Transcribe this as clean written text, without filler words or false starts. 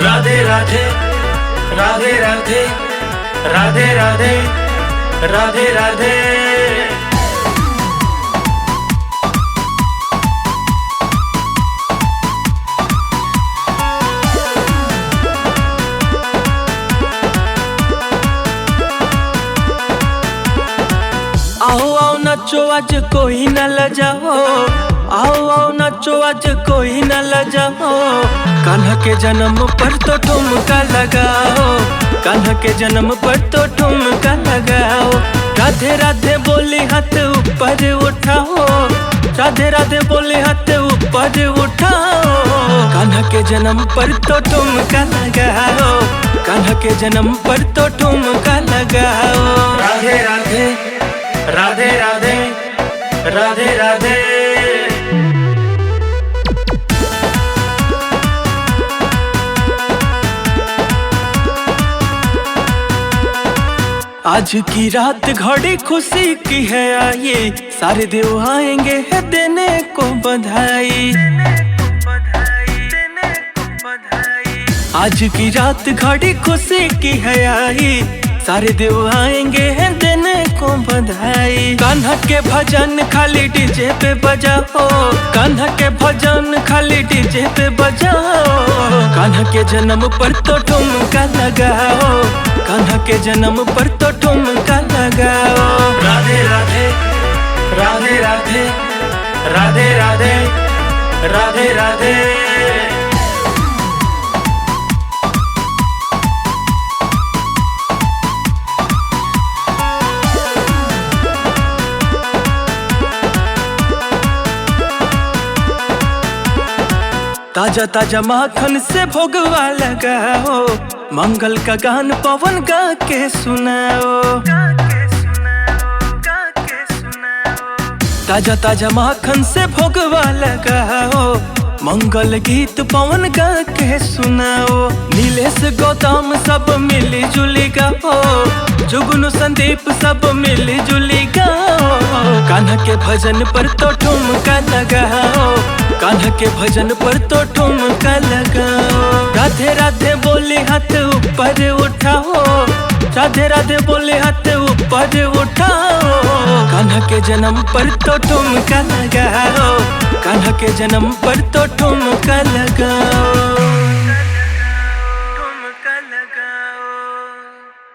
राधे राधे राधे राधे राधे राधे राधे राधे। आओ आओ नाचो आज कोई न लजाओ, आओ आओ नाचो आज कोई न लजाओ। कान्हा के जन्म पर तो ठुमका लगाओ, कान्हा के जन्म पर तो ठुमका लगाओ। राधे राधे बोले हाथ ऊपर उठाओ, राधे राधे बोले हाथ ऊपर उठाओ। कान्हा के जन्म पर तो ठुमका लगाओ, कान्हा के जन्म पर तो ठुमका लगाओ। राधे राधे राधे राधे राधे राधे। आज की रात घड़ी खुशी की है, आइए सारे देव आएंगे है देने को बधाई। आज की रात घड़ी खुशी की है, आई सारे देव आएंगे हैं देने को बधाई। कान्हा के भजन खाली डीजे पे बजाओ, कान्हा के भजन खाली डीजे पे बजाओ। कान्हा के जन्म पर तो ठुमका लगाओ, कान्हा के जन्म पर तो ठुमका लगाओ। राधे राधे राधे राधे राधे राधे राधे राधे। ताजा ताजा माखन से भोगवा लगाओ, मंगल का गान पवन गा के सुनाओ। ताजा ताजा माखन से भोगवा लगाओ, मंगल गीत पवन गा के सुनाओ। नीलेश गौतम सब मिली जुली गाओ, जुगनू संदीप सब मिली जुली गाओ। कान्हा के भजन पर तो ठुमका लगाओ, कान्हा के भजन पर तो ठुमका लगाओ। राधे राधे बोले हाथ ऊपर उठाओ, राधे राधे बोले हाथ ऊपर उठाओ। कान्हा के जन्म पर तो ठुमका लगाओ, कान्हा के जन्म पर तो ठुमका लगाओ।